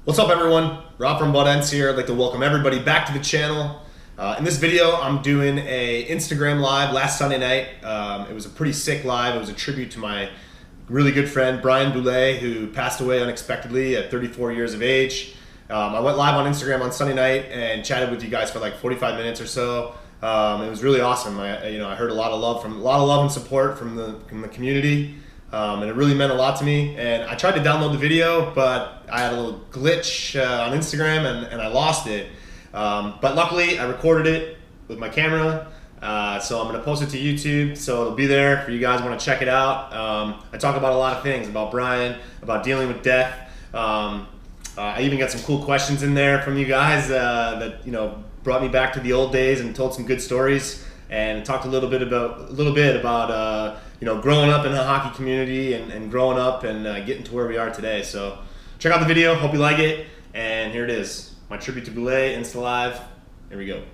What's up, everyone? Rob from Buttendz here. I'd like to welcome everybody back to the channel. In this video, I'm doing a Instagram live last Sunday night. It was a pretty sick live. It was a tribute to my really good friend, Brian Boulay, who passed away unexpectedly at 34 years of age. I went live on Instagram on Sunday night and chatted with you guys for like 45 minutes or so. It was really awesome. I heard a lot of love and support from the community. And it really meant a lot to me. And I tried to download the video, but I had a little glitch on Instagram and I lost it. But luckily, I recorded it with my camera. So I'm going to post it to YouTube, so it'll be there for you guys who want to check it out. I talk about a lot of things, about Brian, about dealing with death. I even got some cool questions in there from you guys that brought me back to the old days and told some good stories. And talked a little bit about growing up in the hockey community and growing up and getting to where we are today. So check out the video. Hope you like it. And here it is, my tribute to Boulay, Insta Live. Here we go.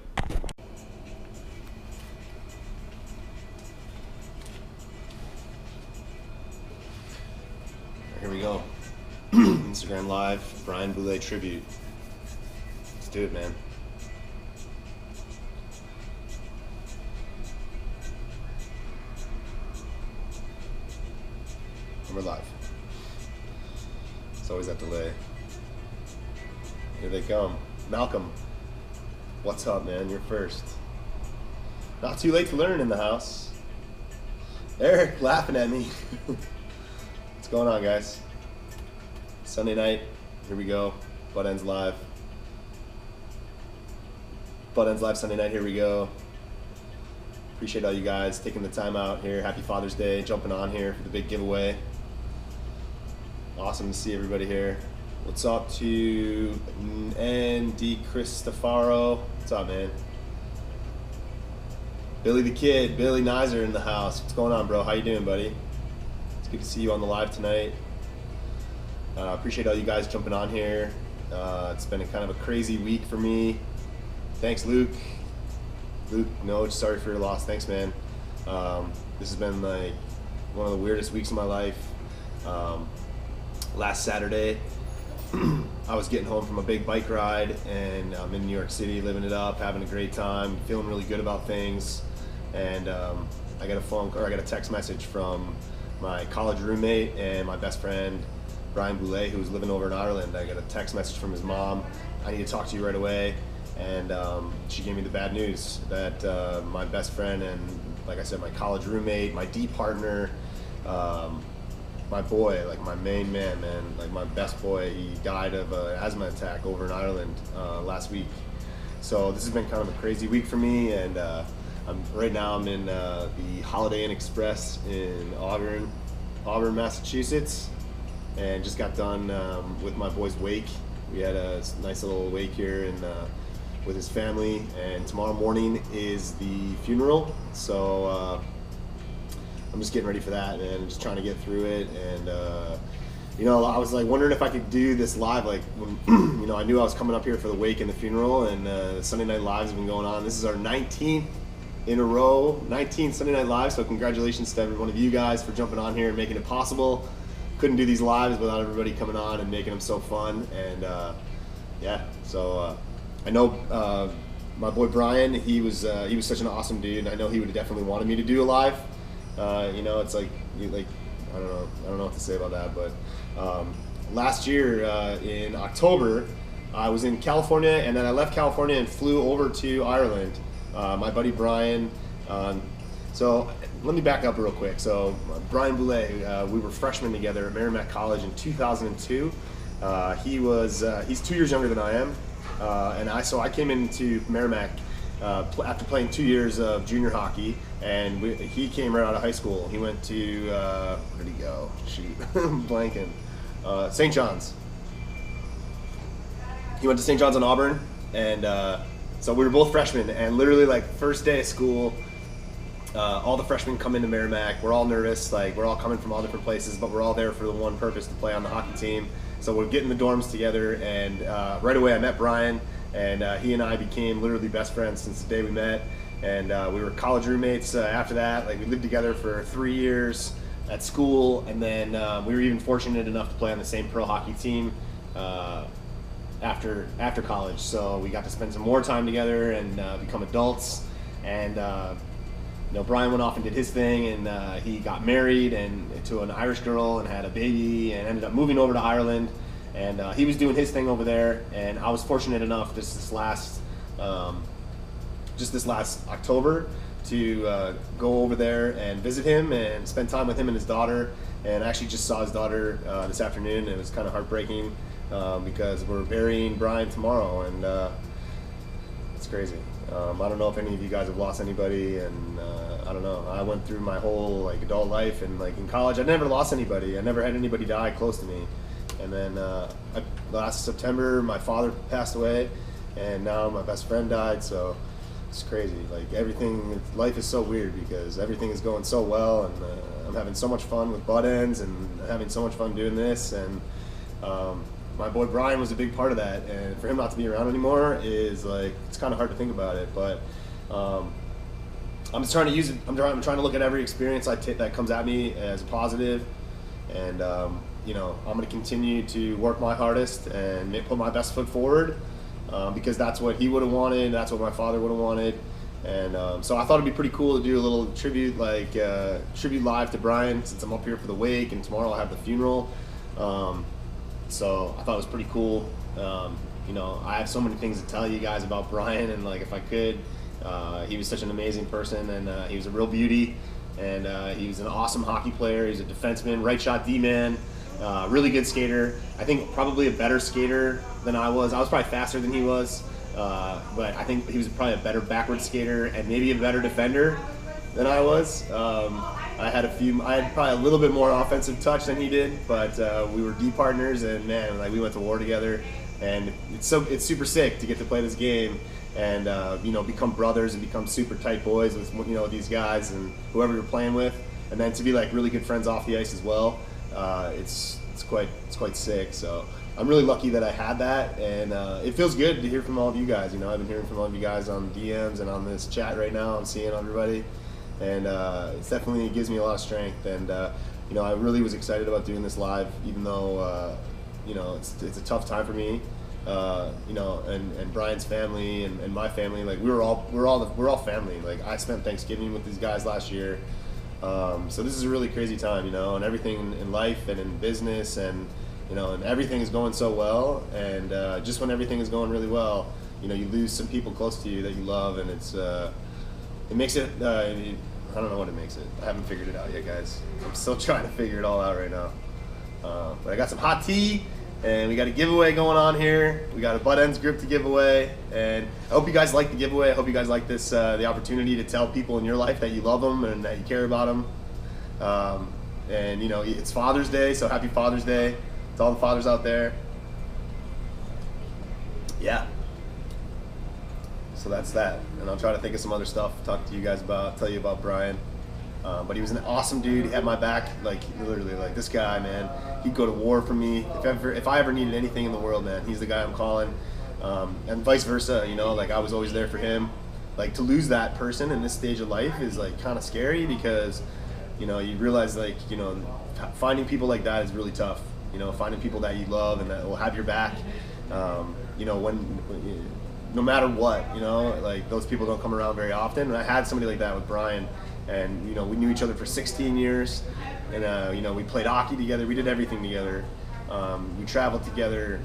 Here we go. Instagram Live, Brian Boulay tribute. Let's do it, man. We're live. It's always that delay. Here they come. Malcolm, what's up, man? You're first. Not too late to learn in the house. Eric laughing at me. What's going on, guys? Sunday night. Here we go. Buttendz live. Buttendz live Sunday night. Here we go. Appreciate all you guys taking the time out here. Happy Father's Day. Jumping on here for the big giveaway. Awesome to see everybody here. What's up to N.D. Cristofaro? What's up, man? Billy the Kid, Billy Nizer in the house. What's going on, bro? How you doing, buddy? It's good to see you on the live tonight. Appreciate all you guys jumping on here. It's been kind of a crazy week for me. Thanks, Luke. Luke, no, sorry for your loss. Thanks, man. This has been like one of the weirdest weeks of my life. Last Saturday, I was getting home from a big bike ride, and I'm in New York City, living it up, having a great time, feeling really good about things. And I got a text message from my college roommate and my best friend, Brian Boulay, who was living over in Ireland. I got a text message from his mom. I need to talk to you right away. And she gave me the bad news that my best friend and, like I said, my college roommate, my D partner, my boy, like my main man, like my best boy, he died of an asthma attack over in Ireland last week. So this has been kind of a crazy week for me, and right now I'm in the Holiday Inn Express in Auburn, Massachusetts, and just got done with my boy's wake. We had a nice little wake here with his family, and tomorrow morning is the funeral. So I'm just getting ready for that, and just trying to get through it. And I was like wondering if I could do this live, like when I knew I was coming up here for the wake and the funeral, and the Sunday night lives have been going on. This is our 19th in a row, 19th Sunday night live. So congratulations to every one of you guys for jumping on here and making it possible. Couldn't do these lives without everybody coming on and making them so fun. And so I know my boy Brian, he was such an awesome dude. I know he would have definitely wanted me to do a live. It's like I don't know what to say about that. But last year in October, I was in California, and then I left California and flew over to Ireland. My buddy Brian. So let me back up real quick. So Brian Boulay, we were freshmen together at Merrimack College in 2002. He's 2 years younger than I am. So I came into Merrimack after playing 2 years of junior hockey, and he came right out of high school. He went to, where did he go? Shoot, blanking. St. John's. He went to St. John's in Auburn, and so we were both freshmen, and literally like first day of school, all the freshmen come into Merrimack. We're all nervous, like we're all coming from all different places, but we're all there for the one purpose, to play on the hockey team. So we're getting the dorms together, and right away I met Brian, and he and I became literally best friends since the day we met. And we were college roommates after that. Like we lived together for 3 years at school, and then we were even fortunate enough to play on the same pro hockey team after college. So we got to spend some more time together and become adults. And Brian went off and did his thing, and he got married and to an Irish girl and had a baby, and ended up moving over to Ireland. And he was doing his thing over there, and I was fortunate enough this last October to go over there and visit him and spend time with him and his daughter. And I actually just saw his daughter this afternoon, and it was kind of heartbreaking because we're burying Brian tomorrow, and it's crazy. I don't know if any of you guys have lost anybody, and I don't know. I went through my whole adult life, and in college, I never lost anybody. I never had anybody die close to me. And then last September, my father passed away, and now my best friend died. So it's crazy. Everything, life is so weird because everything is going so well, and I'm having so much fun with Buttendz and having so much fun doing this. And my boy Brian was a big part of that, and for him not to be around anymore is it's kind of hard to think about it. But I'm just trying to use it. I'm trying to look at every experience that comes at me as a positive, and I'm going to continue to work my hardest and put my best foot forward because that's what he would have wanted. That's what my father would have wanted. And so I thought it'd be pretty cool to do a little tribute, tribute live to Brian, since I'm up here for the wake, and tomorrow I'll have the funeral. So I thought it was pretty cool. I have so many things to tell you guys about Brian, and if I could, he was such an amazing person, and he was a real beauty, and he was an awesome hockey player. He's a defenseman, right shot D-man, really good skater. I think probably a better skater than I was. I was probably faster than he was, but I think he was probably a better backward skater and maybe a better defender than I was. I had probably a little bit more offensive touch than he did, but we were D partners, and man, we went to war together, and it's super sick to get to play this game and become brothers and become super tight boys with these guys and whoever you're playing with, and then to be really good friends off the ice as well. It's quite sick. So I'm really lucky that I had that, and it feels good to hear from all of you guys. I've been hearing from all of you guys on DMs and on this chat right now. I'm seeing everybody, and it definitely gives me a lot of strength. And I really was excited about doing this live, even though it's a tough time for me. And Brian's family and my family, we're all family. I spent Thanksgiving with these guys last year. So this is a really crazy time, and everything in life and in business, and and everything is going so well. And just when everything is going really well, you lose some people close to you that you love, and it makes it. I don't know what it makes it. I haven't figured it out yet, guys. I'm still trying to figure it all out right now. But I got some hot tea, and we got a giveaway going on here. We got a Buttendz grip to give away, and I hope you guys like the giveaway. I hope you guys like this, the opportunity to tell people in your life that you love them and that you care about them. And it's Father's Day, so happy Father's Day to all the fathers out there. Yeah. So that's that, and I'll try to think of some other stuff to talk to you guys about, tell you about Brian. But he was an awesome dude. He had my back, literally, this guy, man. He'd go to war for me if I ever needed anything in the world, man. He's the guy I'm calling, and vice versa. I was always there for him. To lose that person in this stage of life is kind of scary because, you realize finding people like that is really tough. Finding people that you love and that will have your back. When no matter what, those people don't come around very often. And I had somebody like that with Brian. And we knew each other for 16 years, and we played hockey together. We did everything together. We traveled together.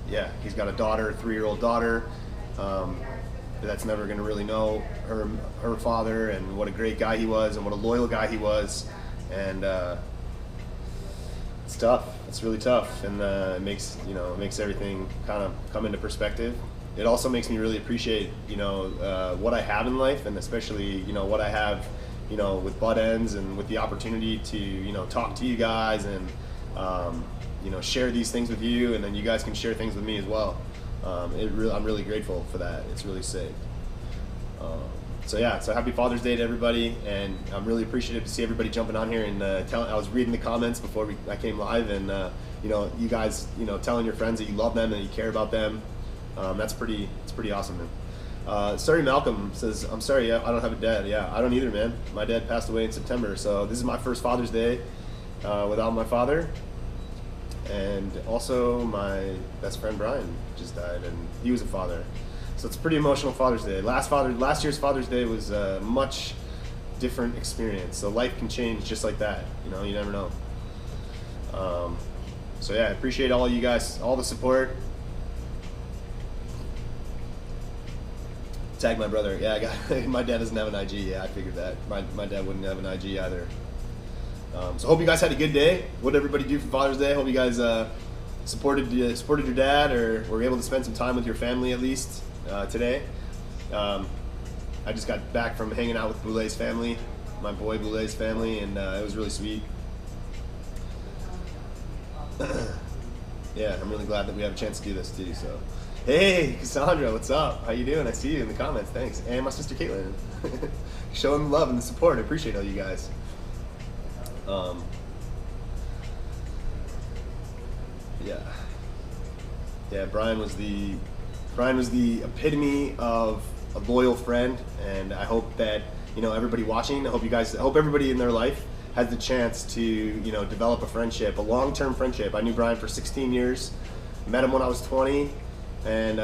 Yeah, he's got a daughter, a 3-year-old daughter. That's never going to really know her father, and what a great guy he was, and what a loyal guy he was. And it's tough. It's really tough, and it makes everything kind of come into perspective. It also makes me really appreciate, what I have in life, and especially, what I have, with Buttendz, and with the opportunity to, talk to you guys and, share these things with you, and then you guys can share things with me as well. I'm really grateful for that. It's really sick. So happy Father's Day to everybody, and I'm really appreciative to see everybody jumping on here and I was reading the comments before I came live, and you guys, telling your friends that you love them and you care about them. It's pretty awesome, man. Sorry, Malcolm says, I'm sorry, I don't have a dad. Yeah, I don't either, man. My dad passed away in September, so this is my first Father's Day without my father. and also my best friend Brian just died, and he was a father. So it's a pretty emotional Father's Day. Last year's Father's Day was a much different experience. So life can change just like that. You never know. So yeah, I appreciate all you guys, all the support. Tag my brother. Yeah, my dad doesn't have an IG. Yeah, I figured that. My dad wouldn't have an IG either. So hope you guys had a good day. What did everybody do for Father's Day? Hope you guys supported your dad, or were able to spend some time with your family at least today. I just got back from hanging out with Boulay's family, my boy Boulay's family, and it was really sweet. Yeah, I'm really glad that we have a chance to do this too. So, hey, Cassandra, what's up? How you doing? I see you in the comments. Thanks. And my sister Caitlin, showing the love and the support. I appreciate all you guys. Yeah. Brian was the epitome of a loyal friend, and I hope that everybody watching. I hope everybody in their life has the chance to develop a friendship, a long-term friendship. I knew Brian for 16 years, met him when I was 20, and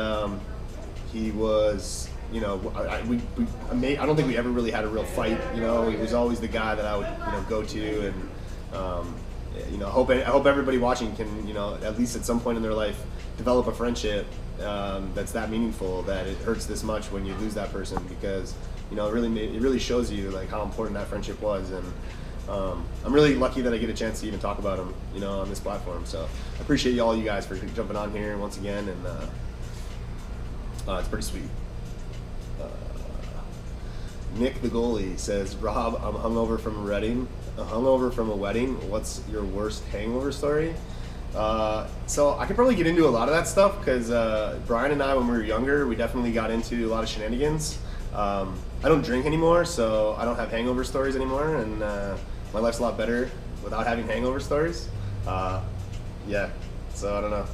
he was, I don't think we ever really had a real fight. He was always the guy that I would go to, and I hope everybody watching can at least at some point in their life develop a friendship that's that meaningful, that it hurts this much when you lose that person, because it really shows you like how important that friendship was. And I'm really lucky that I get a chance to even talk about him, on this platform. So I appreciate all you guys for jumping on here once again, and it's pretty sweet. Nick the goalie says, Rob, I'm hungover from a wedding. What's your worst hangover story? So I could probably get into a lot of that stuff, because Brian and I, when we were younger, we definitely got into a lot of shenanigans. I don't drink anymore, so I don't have hangover stories anymore, and my life's a lot better without having hangover stories. Yeah, so I don't know.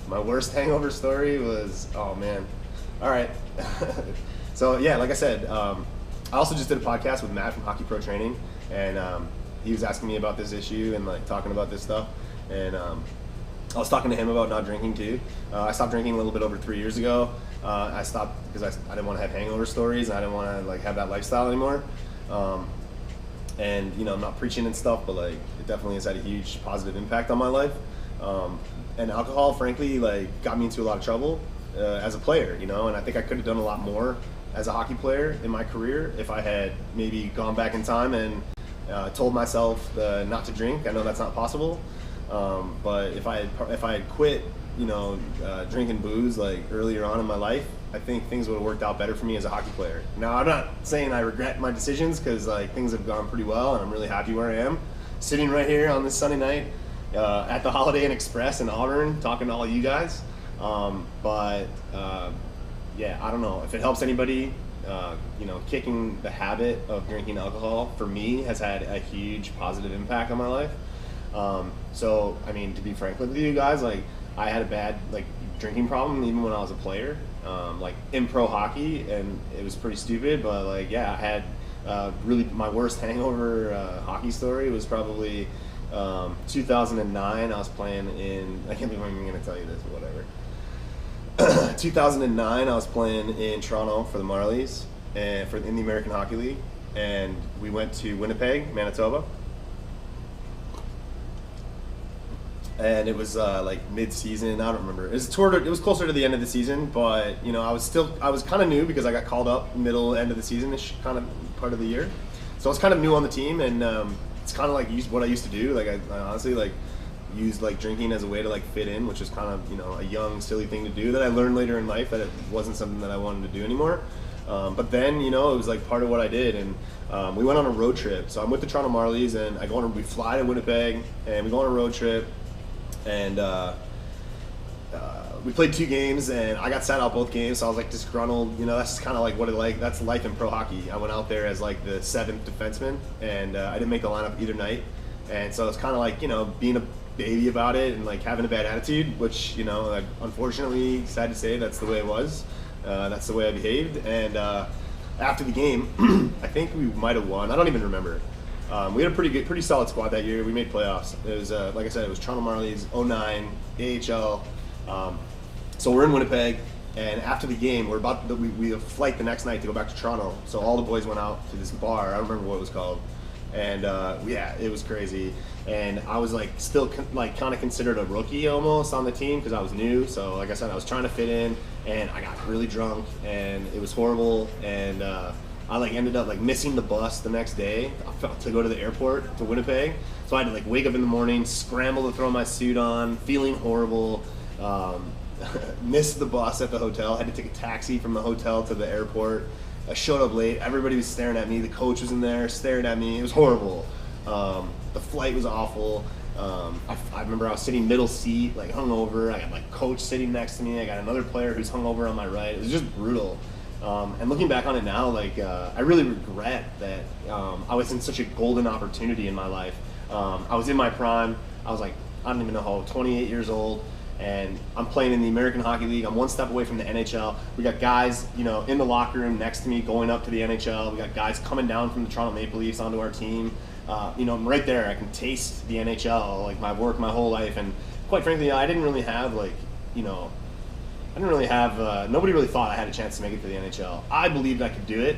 My worst hangover story was, oh man. All right. So yeah, like I said, I also just did a podcast with Matt from Hockey Pro Training, and he was asking me about this issue and like talking about this stuff, and I was talking to him about not drinking too. I stopped drinking a little bit over 3 years ago. I stopped because I didn't want to have hangover stories, and I didn't want to like have that lifestyle anymore. And I'm not preaching and stuff, but like it definitely has had a huge positive impact on my life. And alcohol, frankly, like got me into a lot of trouble as a player, and I think I could have done a lot more as a hockey player in my career if I had maybe gone back in time and told myself not to drink. I know that's not possible, but if I had quit, drinking booze like earlier on in my life, I think things would have worked out better for me as a hockey player. Now, I'm not saying I regret my decisions, because like things have gone pretty well, and I'm really happy where I am, sitting right here on this Sunday night at the Holiday Inn Express in Auburn, talking to all you guys. Yeah, I don't know if it helps anybody. Kicking the habit of drinking alcohol for me has had a huge positive impact on my life. So, I mean, to be frank with you guys, like I had a bad like drinking problem even when I was a player, like in pro hockey, and it was pretty stupid. But like, yeah, I had really my worst hangover hockey story was probably 2009. I was playing in, I can't believe I'm even going to tell you this, but whatever. 2009, I was playing in Toronto for the Marlies and in the American Hockey League, and we went to Winnipeg, Manitoba, and it was like mid-season. I don't remember. It was closer to the end of the season, but I was kind of new because I got called up end of the season-ish kind of part of the year, so I was kind of new on the team, and it's kind of like what I used to do. Like I honestly like used like drinking as a way to like fit in, which was kind of a young silly thing to do that I learned later in life that it wasn't something that I wanted to do anymore. But then it was like part of what I did, and we went on a road trip. So I'm with the Toronto Marlies, and we fly to Winnipeg, and we go on a road trip, and we played 2 games, and I got sat out both games, so I was like disgruntled. That's just kind of like that's life in pro hockey. I went out there as like the 7th defenseman, and I didn't make the lineup either night, and so it's kind of like being a baby about it and like having a bad attitude, which like, unfortunately, sad to say, that's the way it was. That's the way I behaved. And after the game, I think we might have won. I don't even remember. We had a pretty solid squad that year. We made playoffs. It was like I said, it was Toronto Marlies, 09, AHL. So we're in Winnipeg, and after the game, we have a flight the next night to go back to Toronto. So all the boys went out to this bar. I don't remember what it was called, and yeah, it was crazy. And I was like still kind of considered a rookie almost on the team because I was new. So like I said, I was trying to fit in, and I got really drunk, and it was horrible. And I like ended up like missing the bus the next day to go to the airport to Winnipeg. So I had to like wake up in the morning, scramble to throw my suit on, feeling horrible. Missed the bus at the hotel. Had to take a taxi from the hotel to the airport. I showed up late. Everybody was staring at me. The coach was in there staring at me. It was horrible. The flight was awful. I remember I was sitting middle seat, like hungover. I got my coach sitting next to me. I got another player who's hungover on my right. It was just brutal. And looking back on it now, like I really regret that I was in such a golden opportunity in my life. I was in my prime. I was like, I don't even know how, 28 years old. And I'm playing in the American Hockey League. I'm one step away from the NHL. We got guys, you know, in the locker room next to me going up to the NHL. We got guys coming down from the Toronto Maple Leafs onto our team. You know, right there, I can taste the NHL, like my work, my whole life. And quite frankly, I didn't really have like, you know, nobody really thought I had a chance to make it to the NHL. I believed I could do it,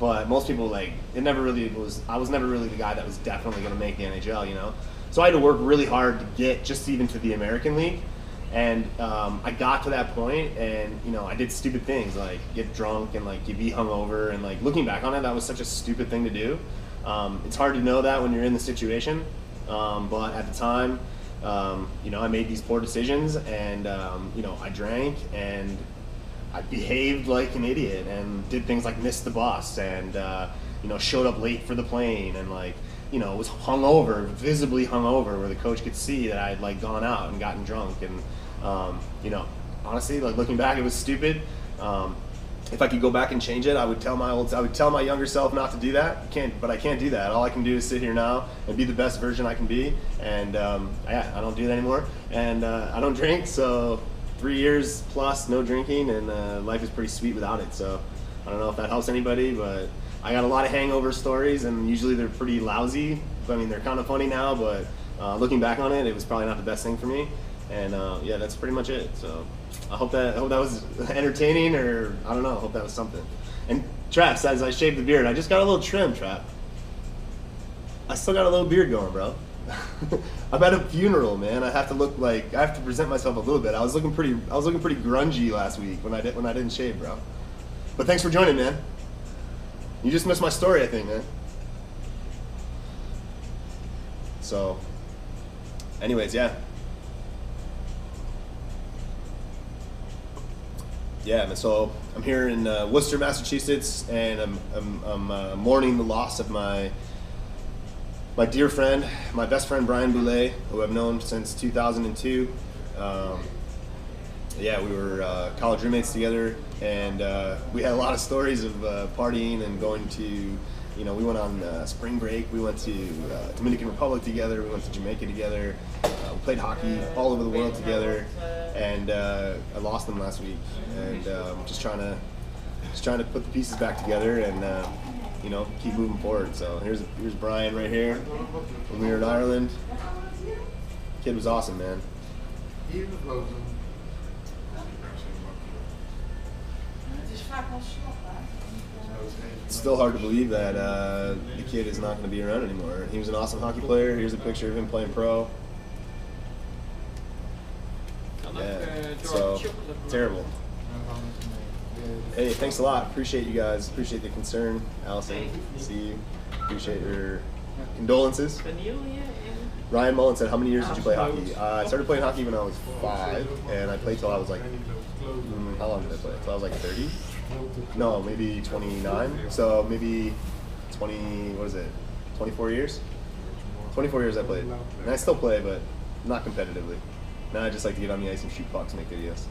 but most people I was never really the guy that was definitely going to make the NHL, you know? So I had to work really hard to get just even to the American League. And I got to that point, and you know, I did stupid things like get drunk and like be hungover, and like looking back on it, that was such a stupid thing to do. It's hard to know that when you're in the situation, but at the time, you know, I made these poor decisions, and you know, I drank and I behaved like an idiot and did things like miss the bus and you know, showed up late for the plane and like, you know, was hungover, visibly hungover, where the coach could see that I had like gone out and gotten drunk. And you know, honestly, like looking back, it was stupid. If I could go back and change it, I would tell my younger self not to do that. But I can't do that. All I can do is sit here now and be the best version I can be. And yeah, I don't do that anymore. And I don't drink, so 3 years plus no drinking, and life is pretty sweet without it. So I don't know if that helps anybody, but I got a lot of hangover stories, and usually they're pretty lousy. I mean, they're kind of funny now, but looking back on it, it was probably not the best thing for me. And yeah, that's pretty much it. So I hope that was entertaining, or I don't know. I hope that was something. And Trap says I shaved the beard. I just got a little trim, Trap. I still got a little beard going, bro. I'm at a funeral, man. I have to present myself a little bit. I was looking pretty grungy last week when I didn't shave, bro. But thanks for joining, man. You just missed my story, I think, man. So, anyways, yeah. Yeah, so I'm here in Worcester, Massachusetts, and I'm mourning the loss of my dear friend, my best friend Brian Boulay, who I've known since 2002. Yeah, we were college roommates together, and we had a lot of stories of partying and going to, you know, we went on spring break. We went to Dominican Republic together. We went to Jamaica together. We played hockey all over the world together, and I lost them last week. And just trying to put the pieces back together and you know, keep moving forward. So here's Brian right here when we were in Ireland. Kid was awesome, man. It's still hard to believe that the kid is not going to be around anymore. He was an awesome hockey player. Here's a picture of him playing pro. Yeah, so terrible. Hey, thanks a lot. Appreciate you guys. Appreciate the concern, Allison. See you. Appreciate your condolences. Ryan Mullen said, "How many years did you play hockey?" I started playing hockey when I was 5, and I played till I was like, how long did I play? Till I was like 30? No, maybe 29. So maybe 24 years? 24 years I played. And I still play, but not competitively. Now I just like to get on the ice and shoot pucks and make videos.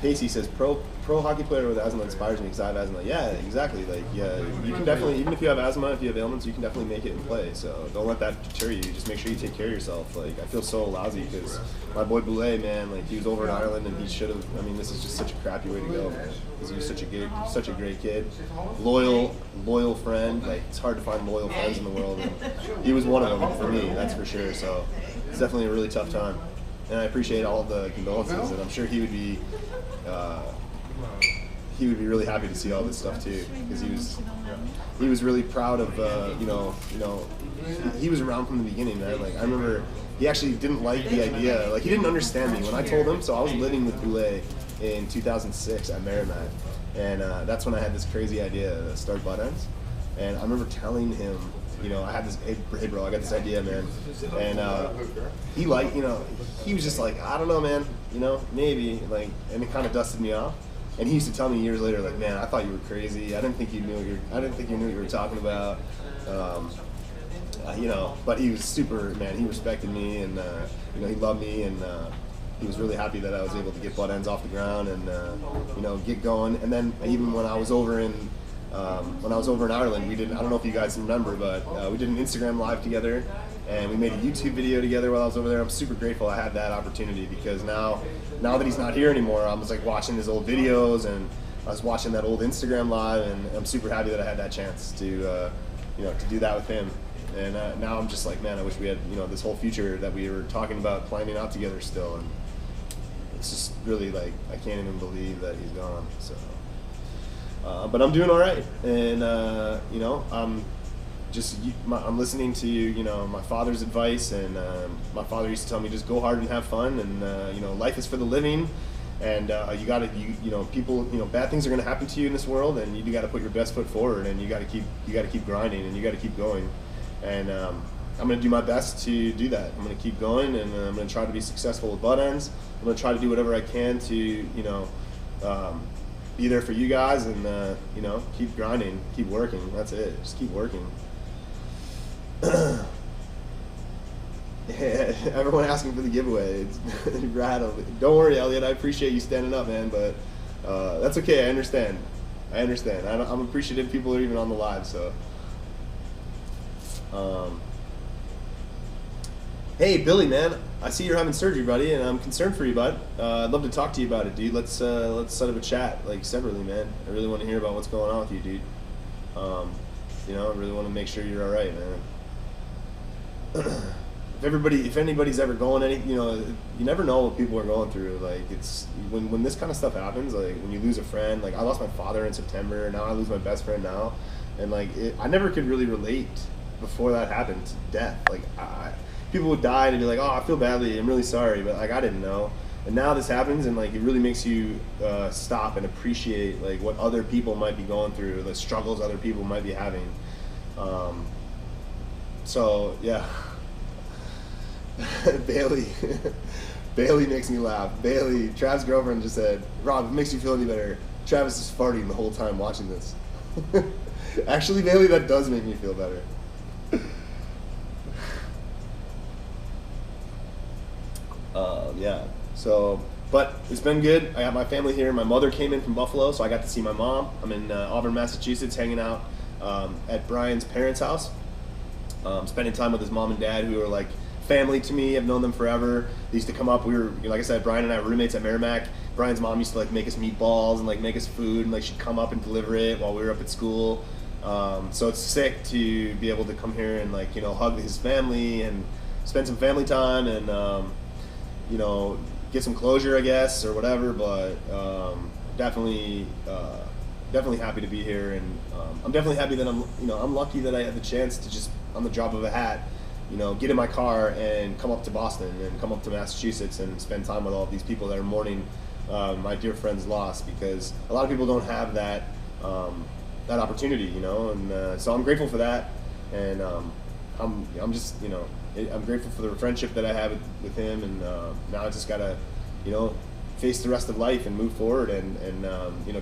Pacey says pro hockey player with asthma inspires me because I have asthma. Yeah, exactly. Like, yeah, you can definitely, even if you have asthma, if you have ailments, you can definitely make it and play. So don't let that deter you. Just make sure you take care of yourself. Like, I feel so lousy because my boy Boulay, man, like he was over in Ireland and he should have. I mean, this is just such a crappy way to go because he was such a great kid, loyal friend. Like, it's hard to find loyal friends in the world, and he was one of them for me. That's for sure. So it's definitely a really tough time. And I appreciate all of the condolences, and I'm sure he would be really happy to see all this stuff too, because he was really proud of he was around from the beginning, man. Like, I remember he actually didn't like the idea, like he didn't understand me when I told him. So I was living with Boulay in 2006 at Merrimack, and that's when I had this crazy idea to start Buttendz, and I remember telling him, I had this, hey bro, I got this idea, man. And he he was just like, I don't know, man, maybe, like, and it kind of dusted me off. And he used to tell me years later, like, man, I thought you were crazy. I didn't think you knew what you were talking about. But he was super, man, he respected me, and he loved me, and he was really happy that I was able to get Buttendz off the ground and get going. And then even when I was over in Ireland, I don't know if you guys remember, but we did an Instagram live together, and we made a YouTube video together while I was over there. I'm super grateful I had that opportunity, because now that he's not here anymore, I was like watching his old videos, and I was watching that old Instagram live, and I'm super happy that I had that chance to do that with him. And now I'm just like, man, I wish we had this whole future that we were talking about planning out together still, and it's just really like I can't even believe that he's gone. So. But I'm doing all right, and I'm listening to my father's advice, and my father used to tell me just go hard and have fun, and life is for the living, and people, bad things are going to happen to you in this world, and you got to put your best foot forward, and you got to keep grinding, and you got to keep going, and I'm going to do my best to do that. I'm going to keep going, and I'm going to try to be successful with Buttendz. I'm going to try to do whatever I can to be there for you guys, and keep grinding, keep working. That's it. Just keep working. Yeah, everyone asking for the giveaway. It's rattled. Don't worry, Elliot. I appreciate you standing up, man. But that's okay. I understand. I'm appreciative people are even on the live. So, hey, Billy, man. I see you're having surgery, buddy, and I'm concerned for you, bud. I'd love to talk to you about it, dude. Let's set up a chat, like, separately, man. I really want to hear about what's going on with you, dude. I really want to make sure you're all right, man. If anybody's ever going you never know what people are going through. Like, it's when this kind of stuff happens, like when you lose a friend. Like, I lost my father in September. Now I lose my best friend now, and like I never could really relate before that happened to death. Like, people would die and be like, oh, I feel badly, I'm really sorry, but like I didn't know. And now this happens, and like it really makes you stop and appreciate like what other people might be going through, the struggles other people might be having. So yeah. Bailey makes me laugh. Bailey, Trav's girlfriend, just said, Rob, if it makes you feel any better, Travis is farting the whole time watching this. Actually, Bailey, that does make me feel better. Yeah, so, but it's been good. I got my family here. My mother came in from Buffalo, so I got to see my mom. I'm in Auburn, Massachusetts, hanging out at Brian's parents' house, spending time with his mom and dad, who are like family to me. I've known them forever. They used to come up. We were, like I said, Brian and I were roommates at Merrimack. Brian's mom used to like make us meatballs and like make us food, and like she'd come up and deliver it while we were up at school. So it's sick to be able to come here and like hug his family and spend some family time and get some closure, I guess, or whatever. But definitely happy to be here, and I'm definitely happy that I'm lucky that I had the chance to just on the drop of a hat, get in my car and come up to Boston and come up to Massachusetts and spend time with all of these people that are mourning my dear friend's loss, because a lot of people don't have that opportunity, and so I'm grateful for that, and I'm just I'm grateful for the friendship that I have with him, and now I just gotta face the rest of life and move forward, and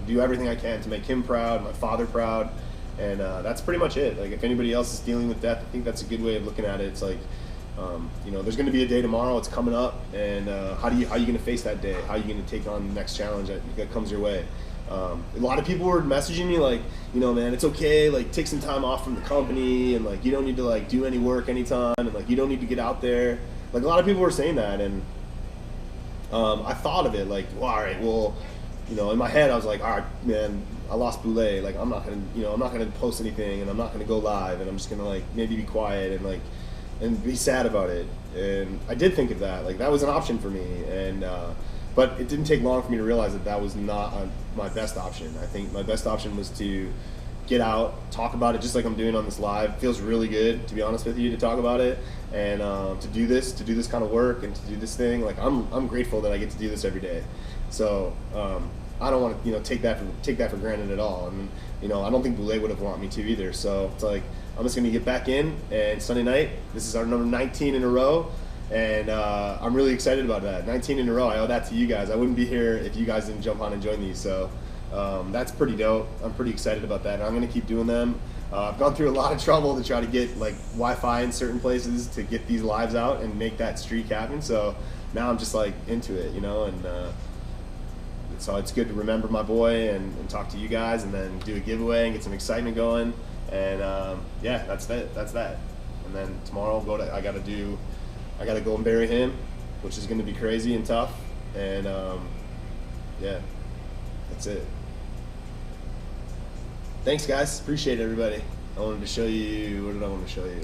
do everything I can to make him proud, my father proud. And that's pretty much it. Like, if anybody else is dealing with death, I think that's a good way of looking at it. It's like, You know, there's going to be a day tomorrow. It's coming up, and how are you going to face that day? How are you going to take on the next challenge that comes your way? A lot of people were messaging me like, you know, man, it's okay. Like, take some time off from the company, and like, you don't need to like do any work anytime, and like, you don't need to get out there. Like, a lot of people were saying that, and I thought of it like, well, all right, well, you know, in my head I was like, all right, man, I lost Boulay. Like, I'm not gonna post anything, and I'm not gonna go live, and I'm just gonna like maybe be quiet and like and be sad about it. And I did think of that. Like, that was an option for me, and but it didn't take long for me to realize that that was not my best option. I think my best option was to get out, talk about it, just like I'm doing on this live. It feels really good, to be honest with you, to talk about it, and to do this kind of work, and to do this thing. Like, I'm grateful that I get to do this every day. So I don't want to, you know, take that for granted at all. And you know, I don't think Boulay would have wanted me to either. So it's like, I'm just gonna get back in, and Sunday night, this is our number 19 in a row. And I'm really excited about that. 19 in a row. I owe that to you guys. I wouldn't be here if you guys didn't jump on and join these. So that's pretty dope. I'm pretty excited about that. And I'm going to keep doing them. I've gone through a lot of trouble to try to get like Wi-Fi in certain places to get these lives out and make that streak happen. So now I'm just like into it, you know. And so it's good to remember my boy and talk to you guys, and then do a giveaway and get some excitement going. And yeah, that's that. And then tomorrow I got to go and bury him, which is going to be crazy and tough. And yeah, that's it. Thanks, guys. Appreciate it, everybody. I wanted to show you, what did I want to show you?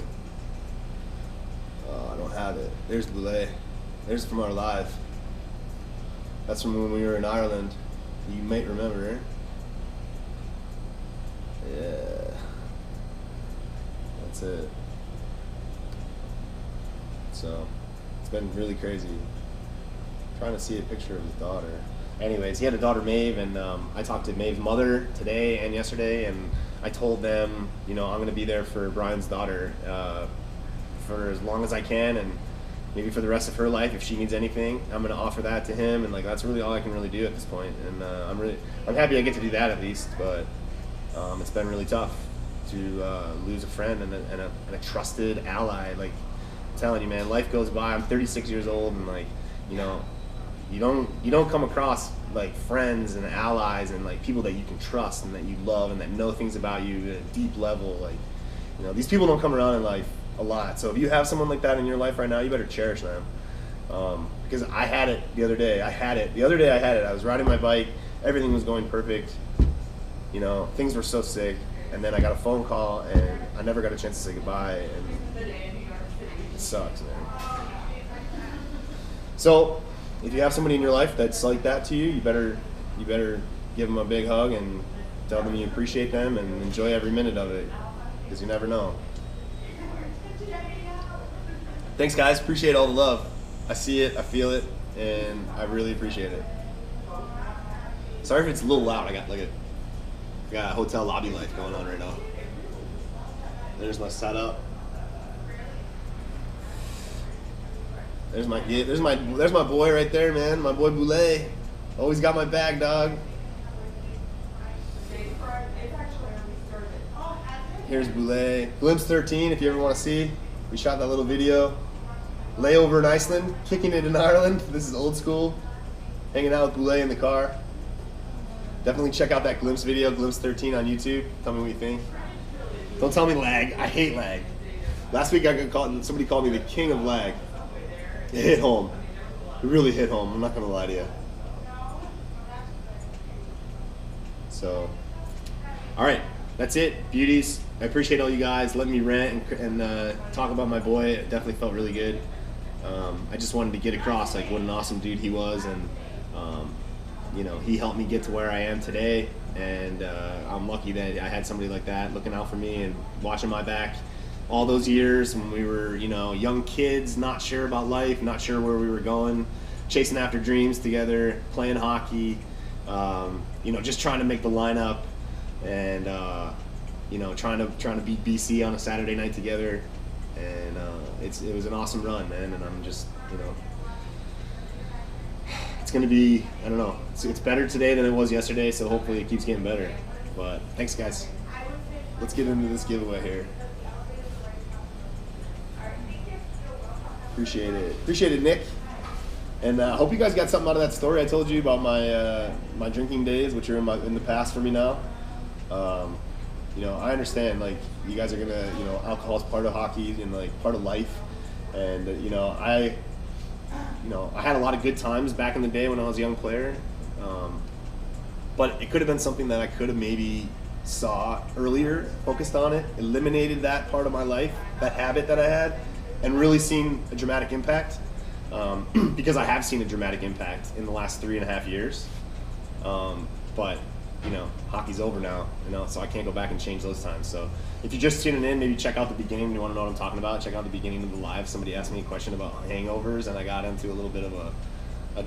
Oh, I don't have it. There's Boulay. There's from our live. That's from when we were in Ireland. You might remember. Yeah. That's it. So, it's been really crazy. I'm trying to see a picture of his daughter. Anyways, he had a daughter, Maeve, and I talked to Maeve's mother today and yesterday, and I told them, you know, I'm going to be there for Brian's daughter for as long as I can, and maybe for the rest of her life. If she needs anything, I'm going to offer that to him, and like, that's really all I can really do at this point. And I'm happy I get to do that at least, but it's been really tough to lose a friend and a trusted ally. Like, I'm telling you, man, life goes by. I'm 36 years old, and like, you know, you don't come across like friends and allies and like people that you can trust and that you love and that know things about you at a deep level. Like, you know, these people don't come around in life a lot. So if you have someone like that in your life right now, you better cherish them. Because I had it the other day. I was riding my bike. Everything was going perfect. You know, things were so sick. And then I got a phone call, and I never got a chance to say goodbye. And it sucks, man. So if you have somebody in your life that's like that to you, you better give them a big hug and tell them you appreciate them and enjoy every minute of it, because you never know. Thanks, guys. Appreciate all the love. I see it, I feel it, and I really appreciate it. Sorry if it's a little loud. I got a hotel lobby life going on right now. There's my setup. There's my boy right there, man. My boy Boulay. Always got my bag, dog. Here's Boulay. Glimpse 13, if you ever want to see. We shot that little video. Layover in Iceland, kicking it in Ireland. This is old school. Hanging out with Boulay in the car. Definitely check out that Glimpse video, Glimpse 13 on YouTube. Tell me what you think. Don't tell me lag. I hate lag. Last week somebody called me the king of lag. It hit home. It really hit home. I'm not going to lie to you. So, all right. That's it, beauties. I appreciate all you guys letting me rant and talk about my boy. It definitely felt really good. I just wanted to get across like what an awesome dude he was, and you know, he helped me get to where I am today. And I'm lucky that I had somebody like that looking out for me and watching my back all those years when we were, you know, young kids, not sure about life, not sure where we were going, chasing after dreams together, playing hockey, you know, just trying to make the lineup, and you know, trying to beat BC on a Saturday night together. And it was an awesome run, man. And I'm just, you know, it's gonna be, I don't know, it's better today than it was yesterday, so hopefully it keeps getting better. But thanks, guys. Let's get into this giveaway here. Appreciate it. Appreciate it, Nick. And I hope you guys got something out of that story I told you about my my drinking days, which are in the past for me now. You know, I understand, like, you guys are gonna, you know, alcohol is part of hockey and like part of life. And you know, I had a lot of good times back in the day when I was a young player. But it could have been something that I could have maybe saw earlier, focused on it, eliminated that part of my life, that habit that I had, and really seen a dramatic impact. Because I have seen a dramatic impact in the last 3.5 years. But, you know, hockey's over now, you know, so I can't go back and change those times. So if you're just tuning in, maybe check out the beginning and you want to know what I'm talking about. Check out the beginning of the live. Somebody asked me a question about hangovers, and I got into a little bit of a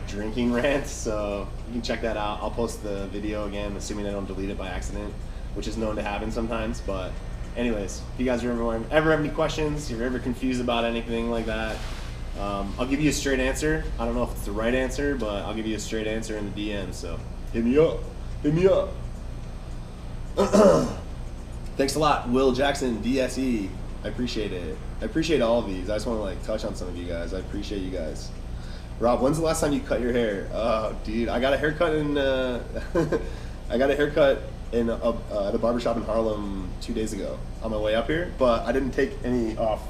drinking rant. So you can check that out. I'll post the video again, assuming I don't delete it by accident, which is known to happen sometimes. But anyways, if you guys ever have any questions, if you're ever confused about anything like that, I'll give you a straight answer. I don't know if it's the right answer, but I'll give you a straight answer in the DM. So hit me up. Hit me up. Thanks a lot, Will Jackson, DSE. I appreciate it. I appreciate all of these. I just want to like touch on some of you guys. I appreciate you guys. Rob, when's the last time you cut your hair? Oh, dude, I got a haircut in. I got a haircut in at a barbershop in Harlem 2 days ago on my way up here, but I didn't take any off.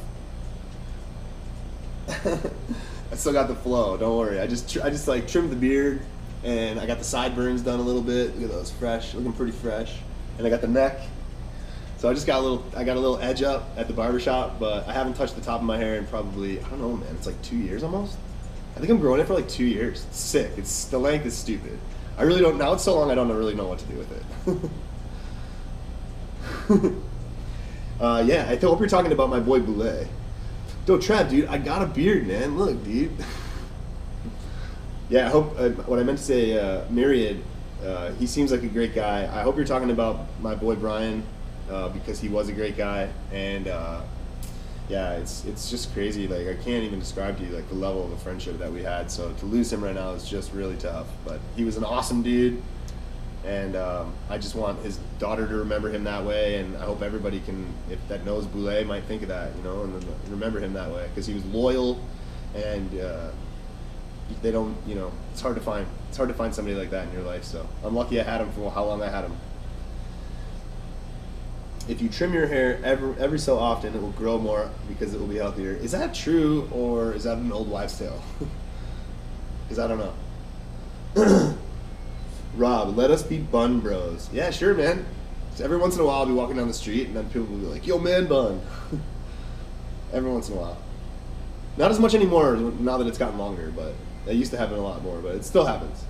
I still got the flow. Don't worry. I just like trimmed the beard, and I got the sideburns done a little bit. Look at those, fresh, looking pretty fresh. And I got the neck. So I got a little edge up at the barbershop, but I haven't touched the top of my hair in probably, I don't know, man. It's like 2 years almost. I think I'm growing it for like 2 years. It's sick. The length is stupid. I really don't. Now it's so long, I don't really know what to do with it. Yeah, I hope you're talking about my boy Boulay. Yo, Trav, dude, I got a beard, man. Look, dude. Yeah, I hope, what I meant to say, Myriad, he seems like a great guy. I hope you're talking about my boy Brian, because he was a great guy. And, yeah, it's just crazy. Like, I can't even describe to you, like, the level of a friendship that we had. So to lose him right now is just really tough. But he was an awesome dude. And I just want his daughter to remember him that way, and I hope everybody can, if that knows Boulay, might think of that, you know, and remember him that way, because he was loyal, and they don't, you know, it's hard to find somebody like that in your life. So I'm lucky I had him for how long I had him. If you trim your hair every so often, it will grow more because it will be healthier. Is that true, or is that an old wives' tale? Because I don't know. Rob, let us be bun bros. Yeah, sure, man. So every once in a while I'll be walking down the street and then people will be like, yo, man bun. Every once in a while. Not as much anymore now that it's gotten longer, but it used to happen a lot more, but it still happens.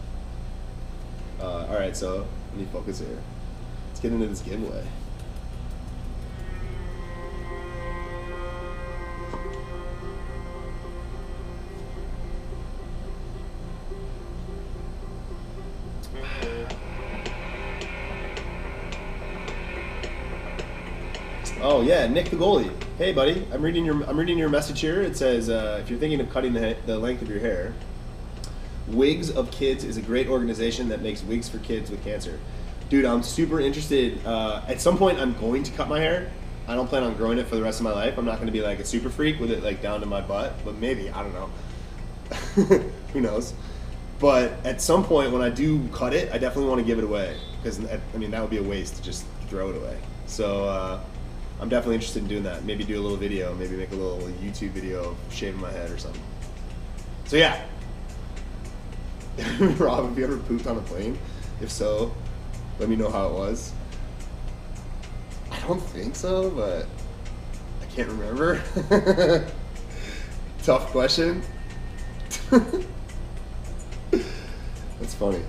Alright, so let me focus here. Let's get into this giveaway. Oh yeah, Nick the goalie. Hey buddy, I'm reading your message here. It says if you're thinking of cutting the length of your hair, Wigs of Kids is a great organization that makes wigs for kids with cancer. Dude, I'm super interested. At some point, I'm going to cut my hair. I don't plan on growing it for the rest of my life. I'm not going to be like a super freak with it like down to my butt, but maybe, I don't know. Who knows? But at some point, when I do cut it, I definitely want to give it away, because I mean that would be a waste to just throw it away. So. I'm definitely interested in doing that. Maybe do a little video, maybe make a little YouTube video of shaving my head or something. So yeah. Rob, have you ever pooped on a plane? If so, let me know how it was. I don't think so, but I can't remember. Tough question. That's funny.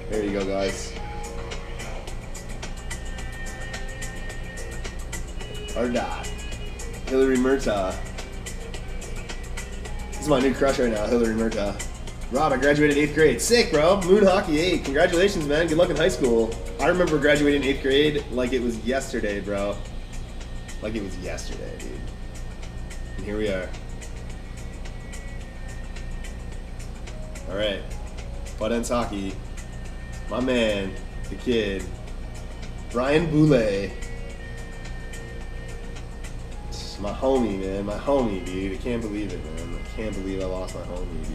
There you go, guys. Or not. Hillary Murtaugh. This is my new crush right now, Hillary Murtaugh. Rob, I graduated 8th grade. Sick, bro. Moon Hockey 8. Congratulations, man. Good luck in high school. I remember graduating 8th grade like it was yesterday, bro. Like it was yesterday, dude. And here we are. Alright. Buttendz Hockey. My man, the kid, Brian Boulay. My homie, man. My homie, dude. I can't believe it, man. I can't believe I lost my homie,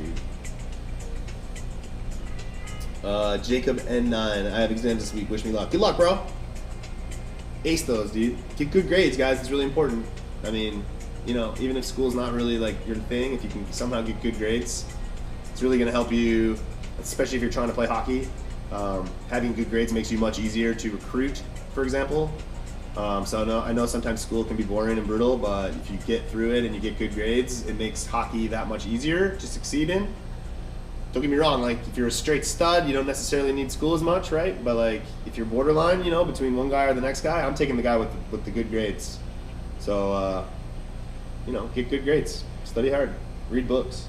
dude. Jacob N9. I have exams this week. Wish me luck. Good luck, bro. Ace those, dude. Get good grades, guys. It's really important. I mean, you know, even if school's not really like your thing, if you can somehow get good grades, it's really going to help you, especially if you're trying to play hockey. Having good grades makes you much easier to recruit, for example. So I know sometimes school can be boring and brutal, but if you get through it and you get good grades, it makes hockey that much easier to succeed in. Don't get me wrong, like if you're a straight stud, you don't necessarily need school as much, right? But like if you're borderline, you know, between one guy or the next guy, I'm taking the guy with the good grades. So, you know, get good grades, study hard, read books.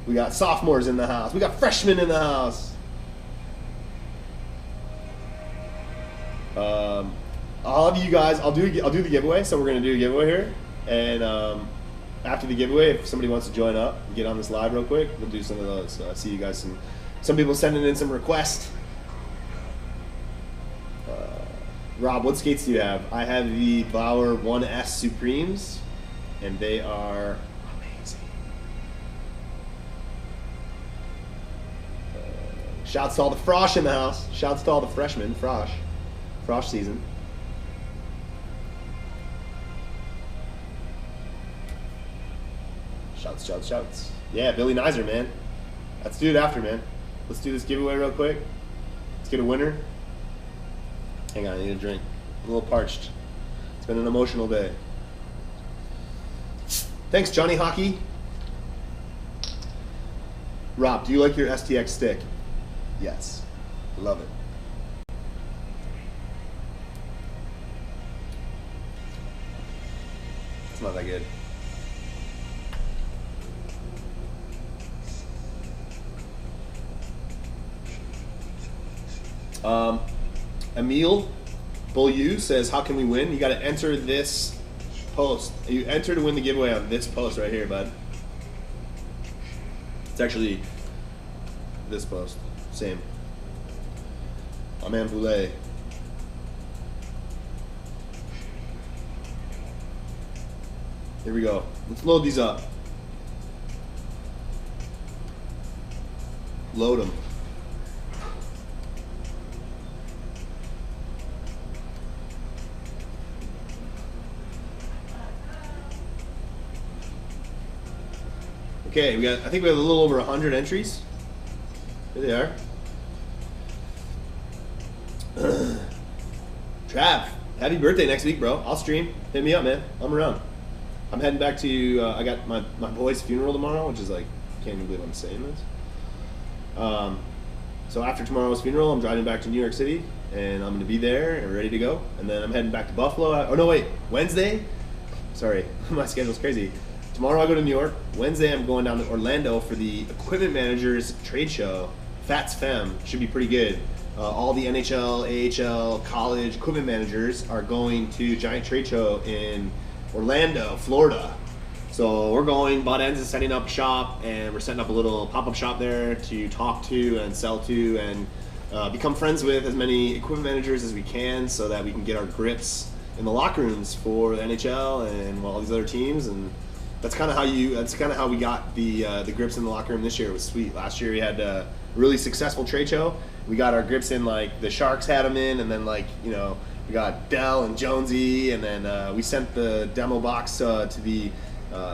We got sophomores in the house. We got freshmen in the house. All of you guys, I'll do the giveaway. So we're gonna do a giveaway here, and after the giveaway, if somebody wants to join up and get on this live real quick, we'll do some of those. So I see you guys. Some people sending in some requests. Rob, what skates do you have? I have the Bauer 1S Supremes, and they are amazing. Shouts to all the Frosh in the house. Shouts to all the freshmen. Frosh season. Shouts. Yeah, Billy Nizer, man. Let's do it after, man. Let's do this giveaway real quick. Let's get a winner. Hang on, I need a drink. I'm a little parched. It's been an emotional day. Thanks, Johnny Hockey. Rob, do you like your STX stick? Yes. Love it. It's not that good. Emil Beaulieu says, how can we win? You got to enter this post. You enter to win the giveaway on this post right here, bud. It's actually this post. Same. My man Boulay. Here we go. Let's load these up. Load them. Okay, I think we have a little over 100 entries. Here they are. Trav, happy birthday next week, bro. I'll stream. Hit me up, man. I'm around. I'm heading back to, I got my boy's funeral tomorrow, which is like, can't even believe I'm saying this. So after tomorrow's funeral, I'm driving back to New York City, and I'm going to be there and ready to go. And then I'm heading back to Buffalo. Oh, no, wait. Wednesday? Sorry, my schedule's crazy. Tomorrow I go to New York. Wednesday I'm going down to Orlando for the Equipment Managers Trade Show. Fats Fem should be pretty good. All the NHL, AHL, college equipment managers are going to a giant trade show in Orlando, Florida. So we're going. Buttendz is setting up shop, and we're setting up a little pop-up shop there to talk to and sell to and become friends with as many equipment managers as we can, so that we can get our grips in the locker rooms for the NHL and all these other teams. And that's kind of how we got the grips in the locker room this year. It was sweet. Last year we had a really successful trade show. We got our grips in, like the Sharks had them in, and then like, you know, we got Dell and Jonesy, and then we sent the demo box to the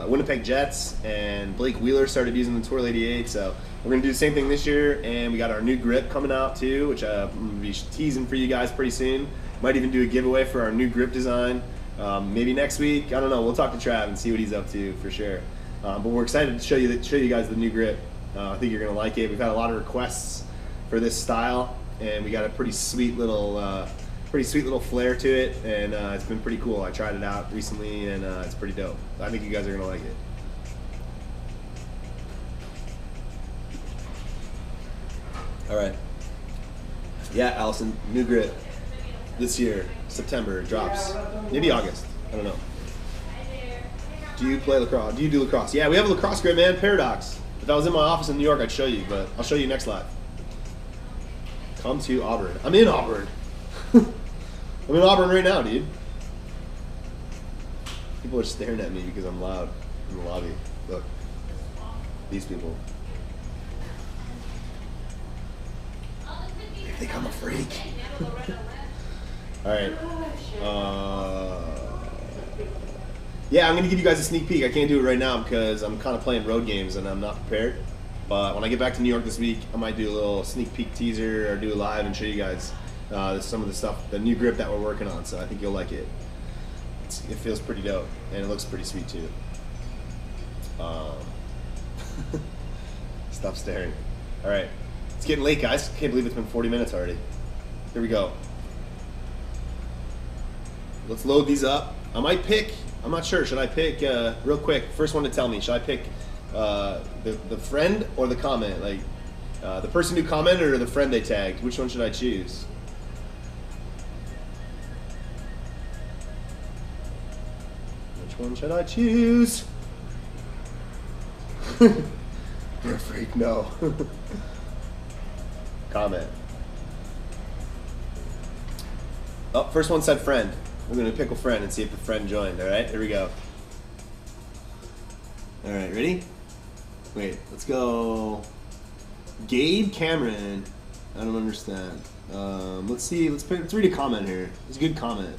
Winnipeg Jets, and Blake Wheeler started using the Twirl 88. So we're gonna do the same thing this year, and we got our new grip coming out too, which I'm gonna be teasing for you guys pretty soon. Might even do a giveaway for our new grip design. Maybe next week. I don't know. We'll talk to Trav and see what he's up to for sure. But we're excited to show you guys the new grip. I think you're gonna like it. We've had a lot of requests for this style, and we got a pretty sweet little flair to it, and it's been pretty cool. I tried it out recently, and it's pretty dope. I think you guys are gonna like it. All right. Yeah, Allison, new grip this year, September drops, maybe August. I don't know. Do you play lacrosse? Do you do lacrosse? Yeah, we have a lacrosse grip, man. Paradox. If I was in my office in New York, I'd show you, but I'll show you next live. Come to Auburn. I'm in Auburn. I'm in Auburn right now, dude. People are staring at me because I'm loud in the lobby. Look. These people. They think I'm a freak. Alright. Yeah, I'm going to give you guys a sneak peek. I can't do it right now because I'm kind of playing road games and I'm not prepared. But when I get back to New York this week, I might do a little sneak peek teaser or do a live and show you guys some of the stuff, the new grip that we're working on. So I think you'll like it. It feels pretty dope and it looks pretty sweet too. Stop staring. All right, it's getting late, guys. Can't believe it's been 40 minutes already. Here we go. Let's load these up. I might pick, I'm not sure, should I pick, real quick, first one to tell me, should I pick the friend or the comment? Like, the person who commented or the friend they tagged? Which one should I choose? Which one should I choose? You're a freak, no. Comment. Oh, first one said friend. We're gonna pick a friend and see if the friend joined, alright? Here we go. Alright, ready? Wait, let's go. Gabe Cameron. I don't understand. Let's see, let's read a comment here. It's a good comment.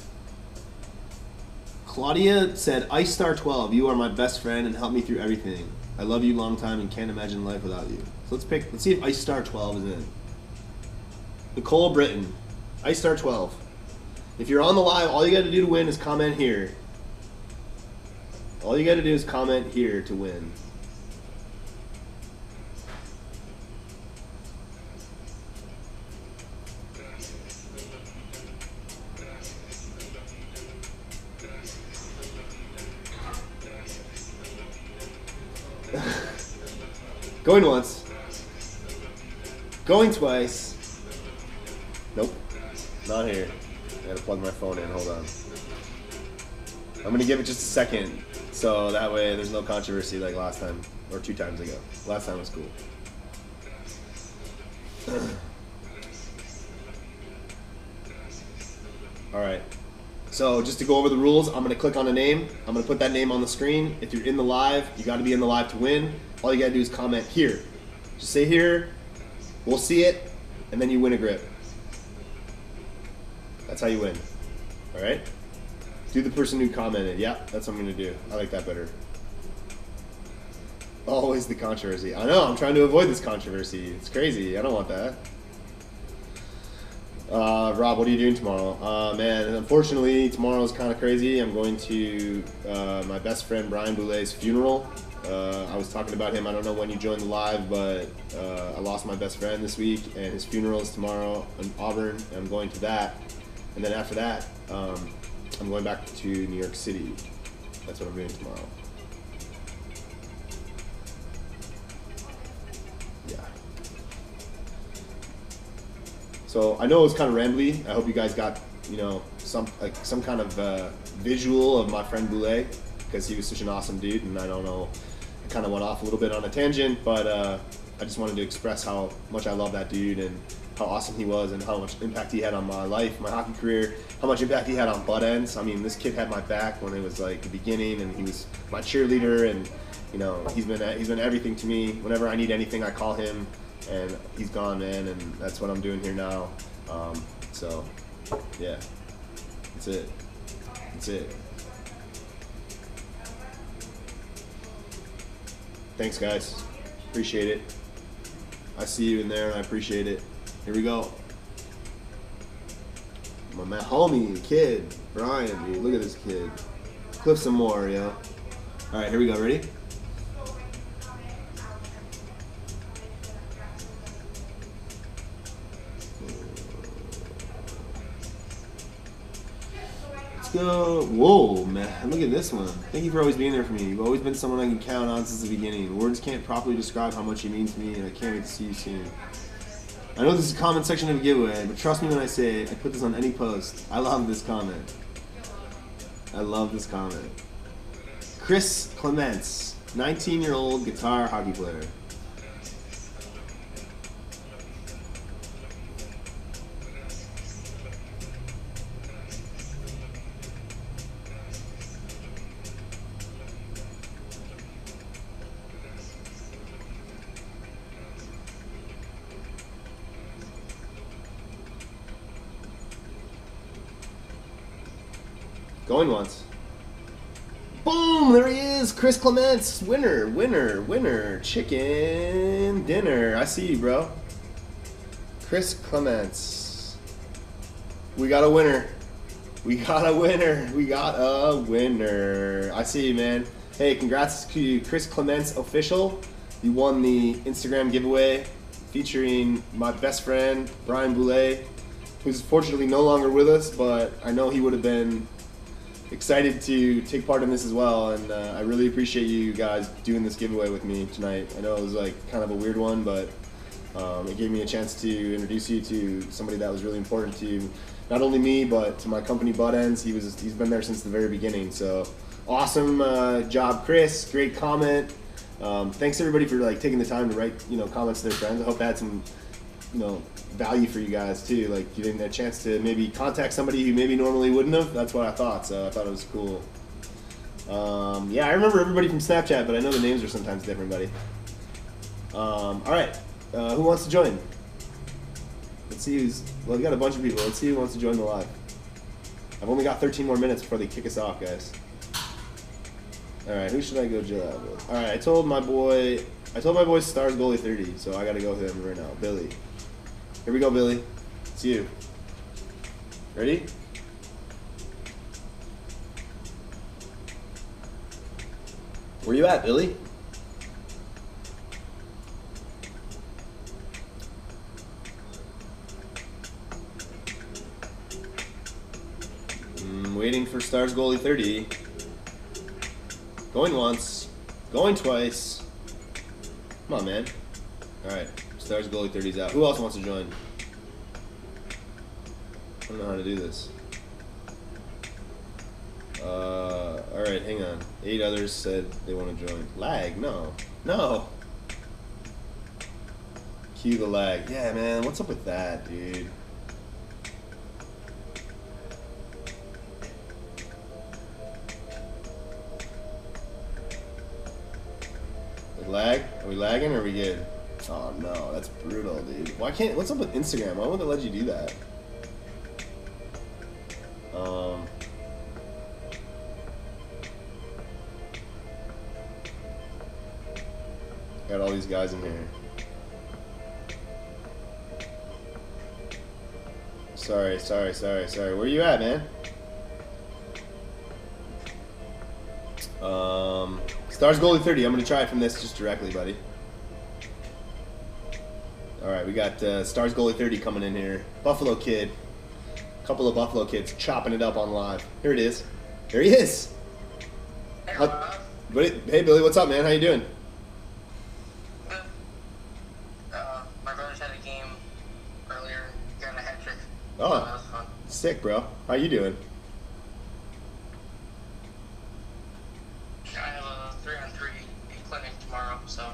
Claudia said, Ice Star 12, you are my best friend and help me through everything. I love you long time and can't imagine life without you. So let's see if Ice Star 12 is in. Nicole Britton, Ice Star 12. If you're on the live, all you got to do to win is comment here. All you got to do is comment here to win. Going once. Going twice. Nope. Not here. I gotta plug my phone in. Hold on. I'm gonna give it just a second, so that way there's no controversy like last time, or 2 times ago. Last time was cool. Alright. So just to go over the rules, I'm gonna click on a name. I'm gonna put that name on the screen. If you're in the live, you gotta be in the live to win. All you gotta do is comment here. Just say here, we'll see it, and then you win a grip. That's how you win. Alright? Do the person who commented. Yeah, that's what I'm gonna do. I like that better. Always the controversy. I know, I'm trying to avoid this controversy. It's crazy. I don't want that. Rob, what are you doing tomorrow? Man, unfortunately, tomorrow's kind of crazy. I'm going to my best friend Brian Boulay's funeral. I was talking about him. I don't know when you joined the live, but I lost my best friend this week, and his funeral is tomorrow in Auburn, and I'm going to that. And then after that, I'm going back to New York City. That's what I'm doing tomorrow. Yeah. So I know it was kind of rambly. I hope you guys got, you know, some kind of visual of my friend Boulay, because he was such an awesome dude, and I don't know, I kind of went off a little bit on a tangent, but I just wanted to express how much I love that dude and how awesome he was and how much impact he had on my life, my hockey career, how much impact he had on Buttendz. I mean, this kid had my back when it was like the beginning, and he was my cheerleader, and you know, he's been everything to me. Whenever I need anything, I call him, and he's gone, man, and that's what I'm doing here now. So, yeah, that's it. That's it. Thanks, guys. Appreciate it. I see you in there, and I appreciate it. Here we go. My homie, kid, Brian, dude. Look at this kid. Clip some more, yo. All right, here we go. Ready? Let's go. Whoa, man. Look at this one. Thank you for always being there for me. You've always been someone I can count on since the beginning. Words can't properly describe how much you mean to me, and I can't wait to see you soon. I know this is a comment section of a giveaway, but trust me when I say it, I put this on any post. I love this comment. I love this comment. Chris Clements, 19-year-old guitar hockey player. Going once. Boom! There he is! Chris Clements! Winner, winner, winner. Chicken dinner. I see you, bro. Chris Clements. We got a winner. We got a winner. We got a winner. I see you, man. Hey, congrats to Chris Clements official. You won the Instagram giveaway featuring my best friend, Brian Boulay, who's fortunately no longer with us, but I know he would have been excited to take part in this as well, and I really appreciate you guys doing this giveaway with me tonight. I know it was like kind of a weird one, but it gave me a chance to introduce you to somebody that was really important to not only me, but to my company Buttendz. He's been there since the very beginning, so awesome job, Chris. Great comment. Thanks everybody for like taking the time to write comments to their friends. I hope that had some value for you guys too, like getting a chance to maybe contact somebody who maybe normally wouldn't have. That's what I thought, so I thought it was cool. Yeah, I remember everybody from Snapchat, but I know the names are sometimes different, buddy. Alright, who wants to join? Let's see well, we got a bunch of people. Let's see who wants to join the live. I've only got 13 more minutes before they kick us off, guys. Alright, who should I go chill out with? Alright, I told my boy Stars Goalie 30, so I gotta go with him right now. Billy. Here we go, Billy. It's you. Ready? Where you at, Billy? Waiting for Stars Goalie 30. Going once. Going twice. Come on, man. Alright. Stars Goalie 30's out. Who else wants to join? I don't know how to do this. Alright, hang on. 8 others said they want to join. Lag? No. No! Cue the lag. Yeah, man. What's up with that, dude? Lag? Are we lagging or are we good? Oh no, that's brutal, dude. What's up with Instagram? Why won't they let you do that? Got all these guys in here. Sorry. Where you at, man? Stars Goalie 30. I'm going to try it from this just directly, buddy. Alright, we got Stars Goalie 30 coming in here. Buffalo Kid. A couple of Buffalo Kids chopping it up on live. Here it is. There he is. Hey, Billy, what's up, man? How you doing? Good. My brothers had a game earlier. Got a hat trick. Oh, that was fun. sick, bro. How you doing? I have a 3-on-3 clinic tomorrow, so.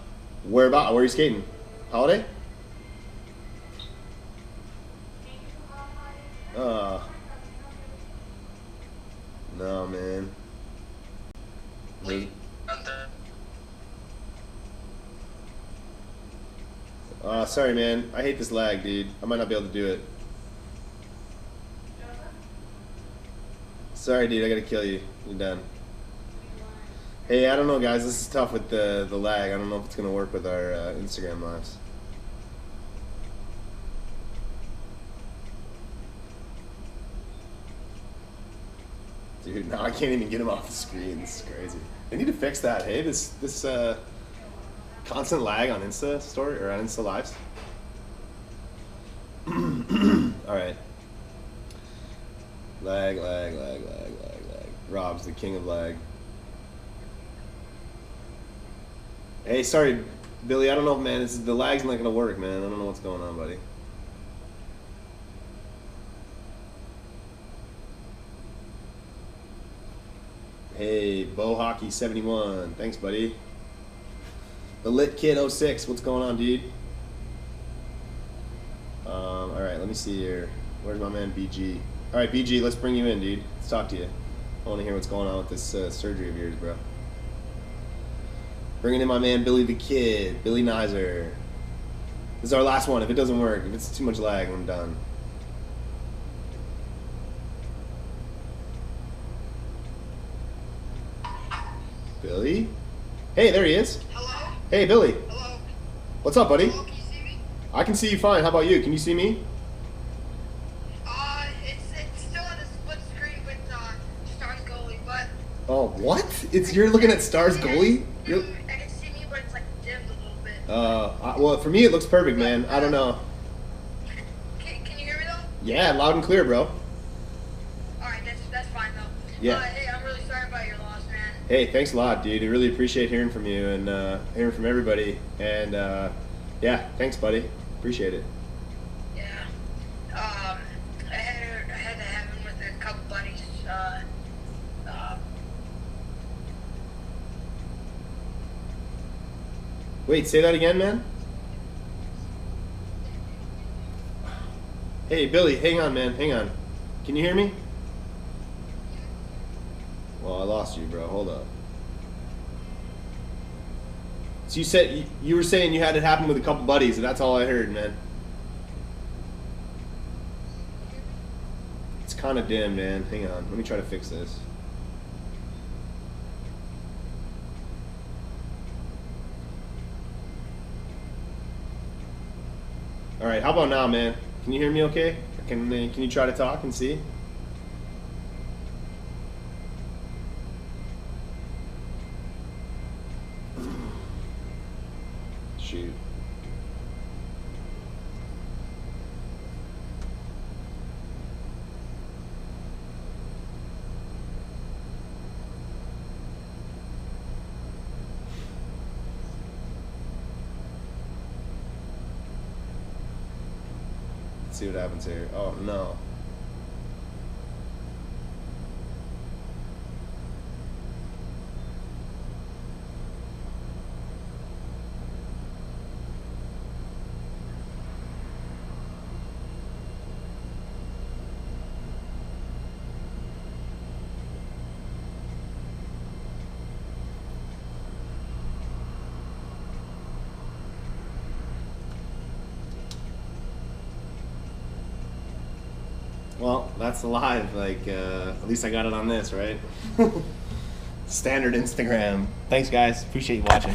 Where are you skating? Holiday? No, man. Late on the. Sorry, man. I hate this lag, dude. I might not be able to do it. Sorry, dude. I gotta kill you. You're done. Hey, I don't know, guys. This is tough with the lag. I don't know if it's gonna work with our Instagram lives. Dude, now I can't even get him off the screen. This is crazy. They need to fix that. Hey, this constant lag on Insta story or on Insta lives. All right. Lag. Rob's the king of lag. Hey, sorry, Billy. I don't know, man. The lag's not gonna work, man. I don't know what's going on, buddy. Hey, Bo Hockey 71. Thanks, buddy. The Lit Kid 06. What's going on, dude? All right, let me see here. Where's my man BG? All right, BG, let's bring you in, dude. Let's talk to you. I want to hear what's going on with this surgery of yours, bro. Bringing in my man Billy the Kid, Billy Nizer. This is our last one. If it doesn't work, if it's too much lag, I'm done. Billy? Hey, there he is. Hello? Hey, Billy. Hello? What's up, buddy? Hello, can you see me? I can see you fine. How about you? Can you see me? It's still on the split screen with Stars goalie, but Oh, what? You're looking at Stars goalie? I can see me, but it's like dimmed a little bit. Well, for me it looks perfect, man. I don't know. Can you hear me though? Yeah, loud and clear, bro. Alright, that's fine though. Yeah. Hey, I'm really sorry about your loss, man. Hey, thanks a lot, dude. I really appreciate hearing from you and hearing from everybody. And yeah, thanks, buddy. Appreciate it. Yeah. I had to have him with a couple buddies. Wait, say that again, man? Hey, Billy, hang on, man. Hang on. Can you hear me? Well, I lost you, bro. Hold up. So you said you were saying you had it happen with a couple buddies, and that's all I heard, man. It's kind of dim, man. Hang on. Let me try to fix this. All right, how about now, man? Can you hear me okay? Can you try to talk and see? Shoot. Let's see what happens here. Oh no. Well, that's live. Like, at least I got it on this, right? Standard Instagram. Thanks, guys. Appreciate you watching.